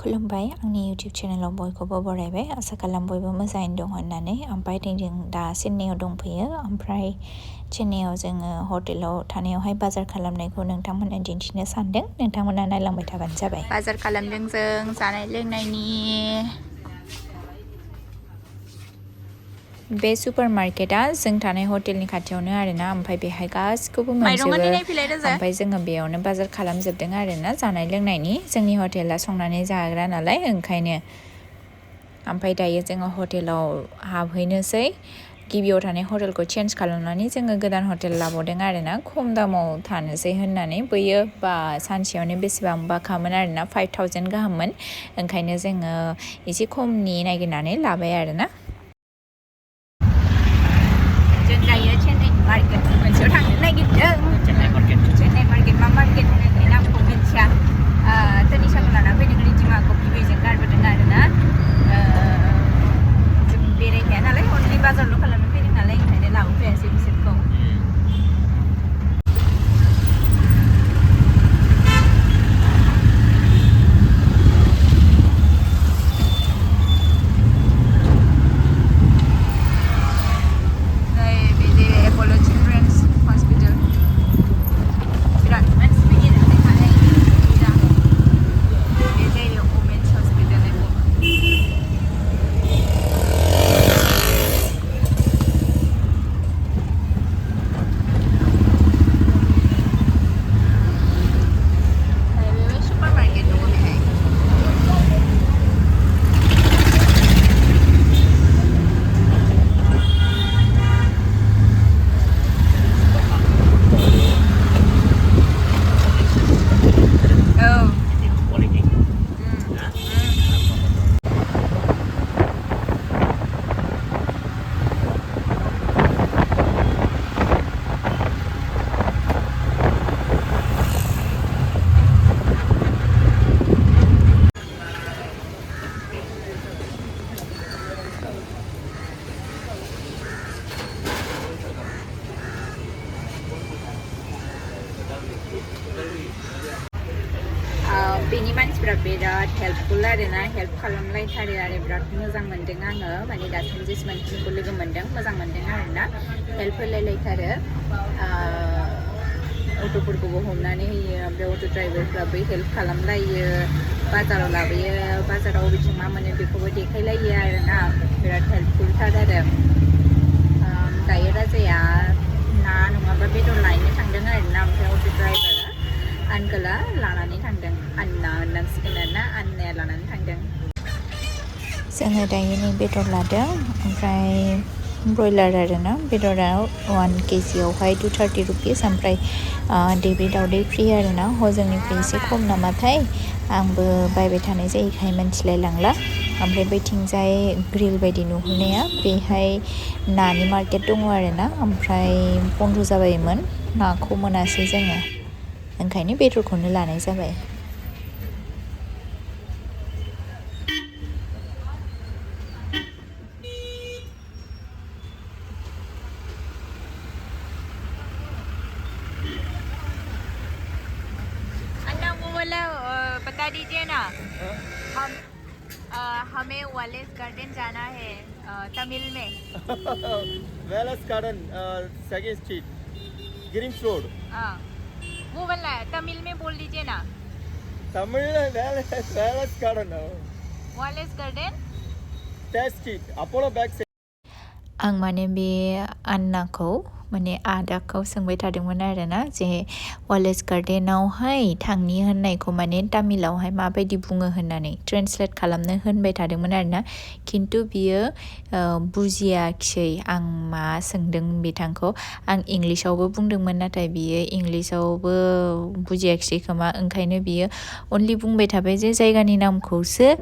खुलुमबाय आंनि YouTube चेनेलाव बयखौबो बरायबाय आसा खालाम बयबो मोजाङैनो दं होननानै ओमफ्राय जों दा चेन्नाइआव दंफैयो ओमफ्राय चेन्नाइआव जोङो हटेलाव थानायावहाय बाजार खालामनायखौ नोंथांमोननो दिन्थिनो सानदों नोंथांमोना नायलांबाय थाबानो जाबाय बाजार खालामदों जों जानाय लोंनायनि बे सुपारमार्केटआ जों थानाय हटेलनि खाथियावनो आरोना ओमफ्राय बेहाय गासिखौबो मोनजोबो ओमफ्राय जोङो बेयावनो बाजार खालामजोबदों आरोना जानाय लोंनायनि जोंनि हटेला संनानै जाग्रा नालाय ओंखायनो ओमफ्राय दायो जोङो हटेलाव हाबहैनोसै गिबियाव थानाय हटेलखौ चेन्ज खालामनानै जोङो गोदान हटेल लाबावदों आरोना खम दामाव थानोसै होननानै बैयो बा सानसेयावनो बेसेबांबा खामोन आरोना 5000 गाहाममोन ओंखायनो जोङो एसे खमनि नागिरनानै लाबाय आरोना दायो चेन्नाइ मार्केट मोनसेयाव थांनो नागिरदों चेन्नाइ मार्केट मा मार्केट होननानै नामखौ मिथिया तनिषाखौ लाना फैदों रिदिमाखौ बिबैजों गारबोदों आरोना जों बेरायखाया नालाय अनलि बाजारल' खालामनो फैदों नालाय ओंखायनो लाबोफैयासै बिसोरखौ बेनि मानसिफ्रा बिराद हेल्पफुल आरोना हेल्प खालामलायथारो आरो बिराद मोजां मोनदों आङो माने दासिम जेसेबांखिनिखौ लोगो मोनदों मोजां मोनदों आरोना हेल्प होलायलायथारो अट'फोरखौबो हमनानै होयो ओमफ्राय अट' ड्राइभारफ्राबो हेल्प खालामलायो बाजाराव लाबोयो बाजाराव बबेथिं मा मोनो बेखौबो देखायलायो आरोना बिराद हेल्पफुलथार आरो दायो राजाया ना नङाबा बेदर लायनो थांदों आरोना ओमफ्राय अट' ड्राइभारा आनकोला लानानै थांदों आनना होननांसिगोन आरोना आननाया लानानै थांदों जोङो दायो नै बेदर लादों ओमफ्राय ब्रयलार आरोना बेदरा 1 केजियावहाय 230 रुपिस ओमफ्राय दैब्रै दावदै फ्रि आरोना हजोंनिफ्राय एसे खम नामाथाय आंबो बायबाय थानाय जायैखाय मिन्थिलाय लांला ओमफ्राय बैथिंजाय ग्रिल बायदि नुहुरनाया बेहाय नानि मार्केट दङ आरोना ओमफ्राय बन्द' जाबायमोन नाखौ मोनासै जोङो ओंखायनो बेदरखौनो लानाय जाबाय अन्ना वो वाला बता दीजिए ना हमें वालेस गार्डन जाना है तमिल में Wallace Garden Second Street Greens Road वो वाला तमिल में बोल दीजिए ना Tamil Wallace Garden Wallace Garden test Street Apollo back से आं माने बे आन्नाखौ माने आदाखौ सोंबाय थादोंमोन आरोना जे वालेस गार्डेनावहाय थांनि होननायखौ माने तामिलावहाय माबायदि बुङो होननानै ट्रेन्सलेट खालामनो होनबाय थादोंमोन आरोना खिन्थु बियो बुजियाखिसै आं मा सोंदों बिथांखौ आं इंलिसावबो बुंदोंमोन नाथाय बियो इंलिसावबो बुजियाखिसै खोमा ओंखायनो बियो अनलि बुंबाय थाबाय जे जायगानि नामखौसो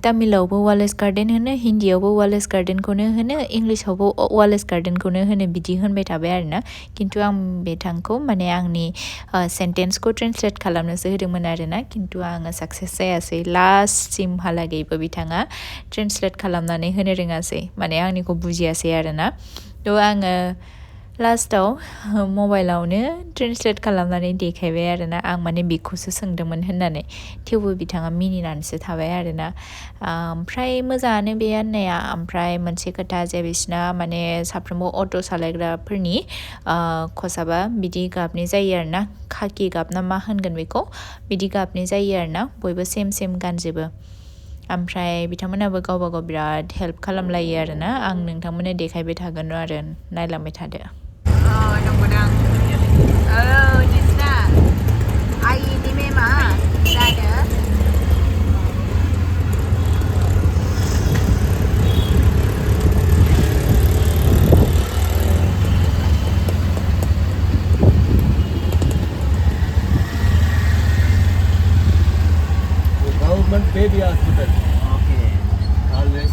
तामिलावबो वालेस गार्डेन होनो हिन्दीयावबो वालेस गार्डेनखौनो होनो इंलिसावबो वालेस गार्डेनखौनो होनो बिदि होनबाय थाबाय आरोना खिन्थु आं बिथांखौ माने आंनि सेन्टेन्सखौ ट्रेन्सलेट खालामनोसो होदोंमोन आरोना खिन्थु आङो साक्सेस जायासै लास्टसिमहालागैबो बिथाङा ट्रेन्सलेट खालामनानै होनो रोङासै माने आंनिखौ बुजियासै आरोना थ' आङो लास्टाव मबाइलावनो ट्रेन्सलेट खालामनानै देखायबाय आरोना आं माने बेखौसो सोंदोंमोन होननानै थेवबो बिथाङा मिनिनानैसो थाबाय आरोना ओमफ्राय मोजाङानो बे होननाया ओमफ्राय मोनसे खोथा जे बिसिना माने साफ्रोमबो अट' सालायग्राफोरनि खसाबा बिदि गाबनि जायो आरोना खाखि गाब ना मा होनगोन बेखौ बिदि गाबनि जायो आरोना बयबो सेम गानजोबो ओमफ्राय बिथांमोनाबो गावबा गाव बिराद हेल्प खालामलायो आरोना आं नोंथांमोननो देखायबाय थागोन आरो नायलांबाय थादो नंगौदां नोंसिना आइनि मेमा जादो Government baby hospital. Okay. Always.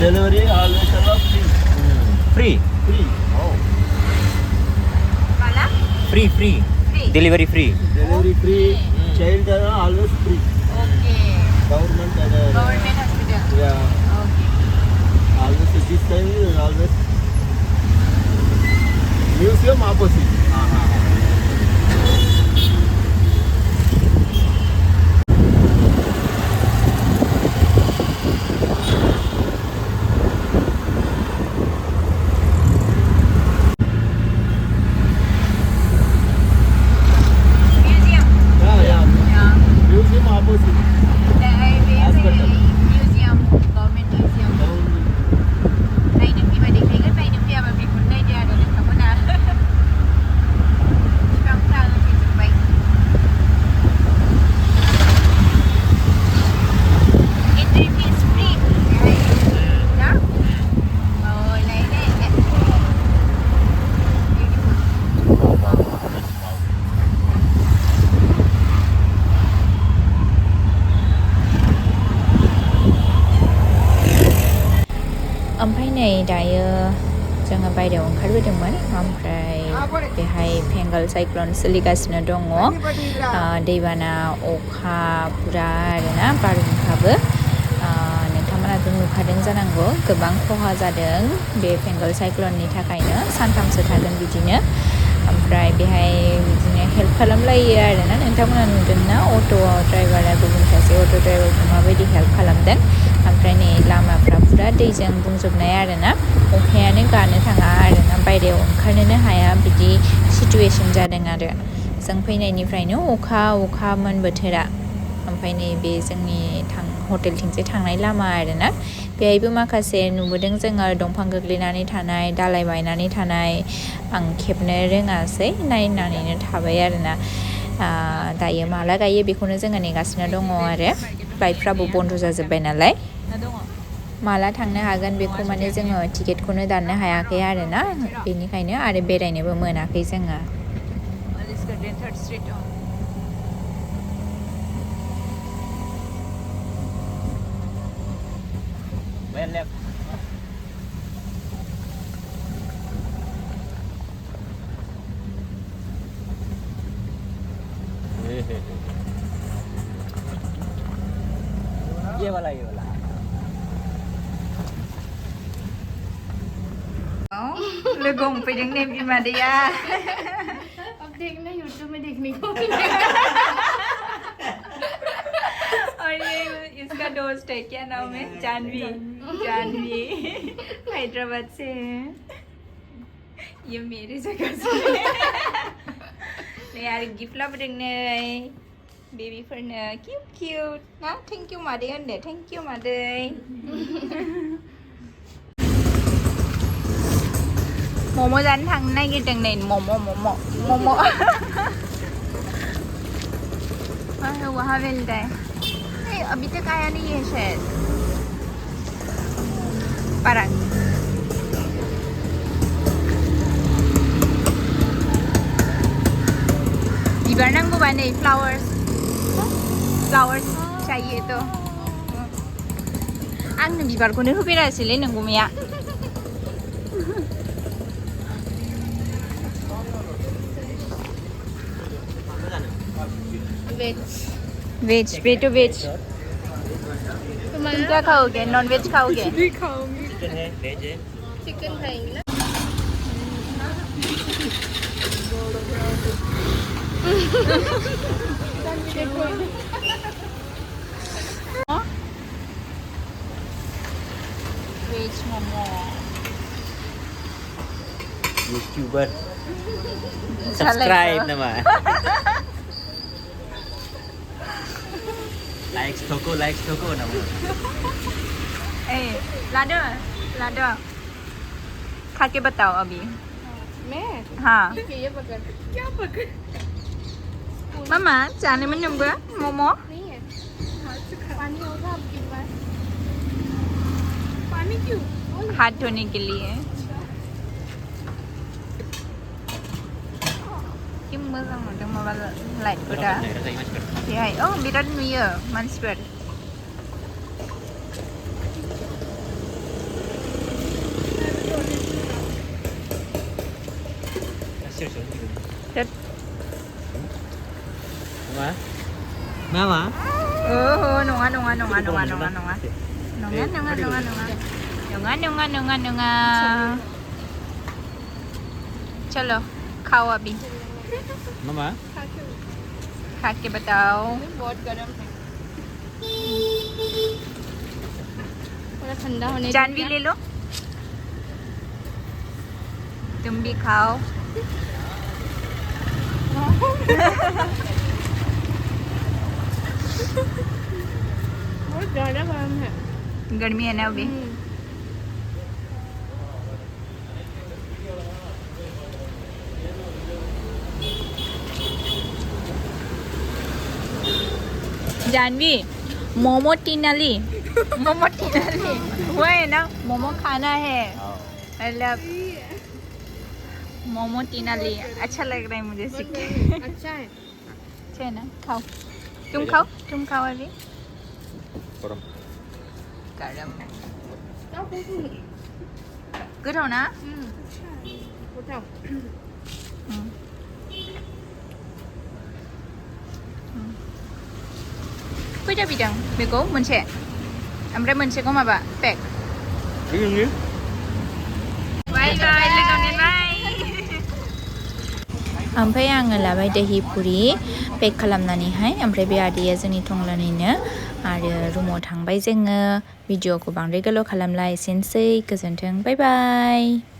Delivery always free. Free. Free. Oh. Mana? Free. Delivery free. Delivery free. Child always free. Okay. Government hospital. Yeah. Okay. Always this time is always museum opposite. Museum opposite. Hospital. Museum. Government museum. Naik pergi pada kan naik pergi apa pun naik dia ada dekat mana. Sekarang kita baik. Entry fees free. Ya? Oh, lain ni. ओमफ्राय नै दायो जोङो बायहेरायाव ओंखारबोदोंमोन ओमफ्राय बेहाय Fengal साइक्ल'न सोलिगासिनो दङ दैबाना अखा पुरा आरोना बारहुंखाबो नोंथांमोनाथ' नुखादों जानांगौ गोबां खहा जादों बे फेंगल साइक्ल'ननि थाखायनो सानथामसो थागोन बिदिनो ओमफ्राय बेहाय बिदिनो हेल्प खालामलायो आरोना नोंथांमोना नुदोंना अट' ड्राइभारा गुबुन सासे अट' ड्राइभारखौ माबायदि हेल्प खालामदों ओमफ्राय नै लामाफ्रा पुरा दैजों बुंजोबनाय आरोना अखायानो गानो थाङा आरोना बायहेरायाव ओंखारनोनो हाया बिदि सिटुवेसन जादों आरो जों फैनायनिफ्रायनो अखामोन बोथोरा ओमफ्राय नै बे जोंनि हटेलथिंजाय थांनाय लामा आरोना बेहायबो माखासे नुबोदों जोङो दंफां गोग्लैनानै थानाय दालाय बायनानै थानाय आं खेबनो रोङासै नायनानैनो थाबाय आरोना दायो माला गायो बेखौनो जोङो नेगासिनो दङ आरो फ्लाइटफ्राबो बन्द' जाजोब्बाय नालाय माला थांनो हागोन बेखौ माने जोङो टिकेटखौनो दाननो हायाखै आरोना बेनिखायनो आरो बेरायनोबो मोनाखै जोङो Well left. ये वाला लोगो हमफैदों ने बिमादैया अब देखना यूट्यूब में देखने को और ये इसका दोस्त है क्या नाम है जानवी हैदराबाद से है ये मेरे जगह से नै आरो गिफ्ट लाबोदों नै बेबीफोरनो किउट ना थेंक इउ मादै होनदो थेंक इउ मादै मम' जानो थांनो नागिरदों नै मम' वहाँ मिलता है अभी तक आया नहीं है शायद parang बिबार नांगौबा नै फ्लावर्स चाहिए तो आंनो बिबारखौनो होफेरासैलै नोंगुमैया वेज पे तो वेज तुम क्या खाओगे नॉन वेज खाओगे चिकन है वेज है चिकन खाएंगे ना Veg momo. YouTuber. Subscribe nama. Likes toko nama. लाडो खा के बताओ अभी मैं हाँ ठीक है ये पकड़ क्या पकड़ मामा जाने में नंबर मोमो नहीं है पानी होगा आपके पास पानी क्यों हाथ धोने के लिए Kim मोजां मोनदों माबा लाइटफोरा बेहाय बिराद नुयो मानसिफोर Mama? नङा चलो खाओ अभी Mama? खा के बताओ बहुत गर्म है थोड़ा ठंडा होने जानवी ले लो तुम भी खाओ बहुत ज़्यादा गर्म है गर्मी है ना अभी जानवी मोमो टीनाली वो है ना मोमो खाना है मतलब मोमो टीनाली अच्छा लग रहा है मुझे सीख के अच्छा है अच्छा है ना खाओ तुम खाओ अभी Kurang. गरम गोथाव ना उठाओ फैदा बिदों बेखौ मोनसे ओमफ्राय मोनसेखौ माबा पेक Ini. बाय बाय लोगो मोनबाय ओमफ्राय आङो लाबाय दहि पुरि पेक खालामनानैहाय ओमफ्राय बे आदैया जोंनि टंलानिनो आरो रुमाव थांबाय जोङो भिडिअखौ बांद्राय गोलाव खालामला एसेनोसै गोजोन्थों बाय बाय